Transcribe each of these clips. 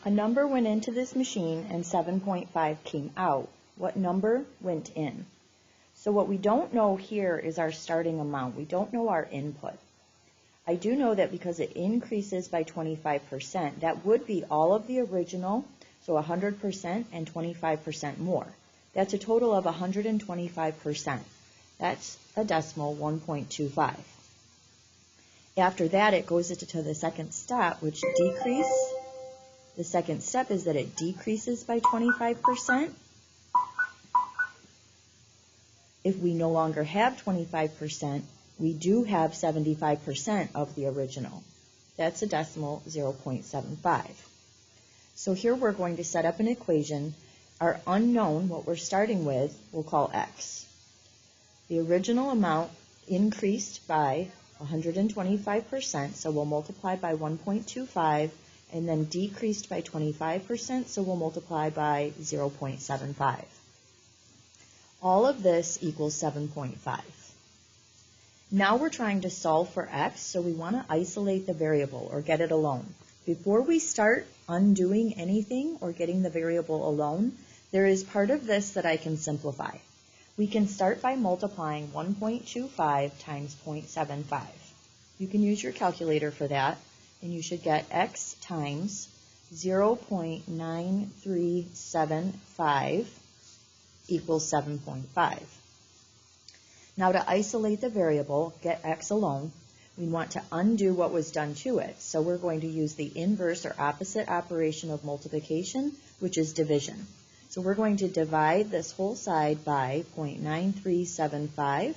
A number went into this machine and 7.5 came out. What number went in? So what we don't know here is our starting amount. We don't know our input. I do know that because it increases by 25%, that would be all of the original, so 100% and 25% more. That's a total of 125%. That's a decimal 1.25. After that, it goes into the second step, which decrease. The second step is that it decreases by 25%. If we no longer have 25%, we do have 75% of the original. That's a decimal 0.75. So here we're going to set up an equation. Our unknown, what we're starting with, we'll call x. The original amount increased by 125%, so we'll multiply by 1.25, and then decreased by 25%, so we'll multiply by 0.75. All of this equals 7.5. Now we're trying to solve for x, so we want to isolate the variable or get it alone. Before we start undoing anything or getting the variable alone, there is part of this that I can simplify. We can start by multiplying 1.25 times 0.75. You can use your calculator for that, and you should get x times 0.9375 equals 7.5. Now to isolate the variable, get x alone, we want to undo what was done to it. So we're going to use the inverse or opposite operation of multiplication, which is division. So we're going to divide this whole side by 0.9375.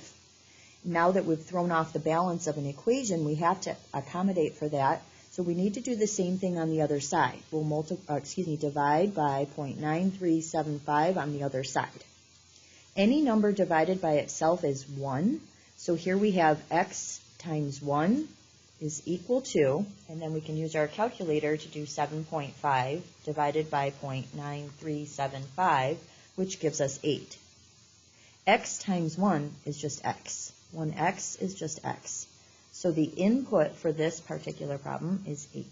Now that we've thrown off the balance of an equation, we have to accommodate for that. So we need to do the same thing on the other side. We'll divide by 0.9375 on the other side. Any number divided by itself is 1. So here we have x times 1 is equal to, and then we can use our calculator to do 7.5 divided by 0.9375, which gives us 8. X times 1 is just x. 1x is just x. So the input for this particular problem is 8.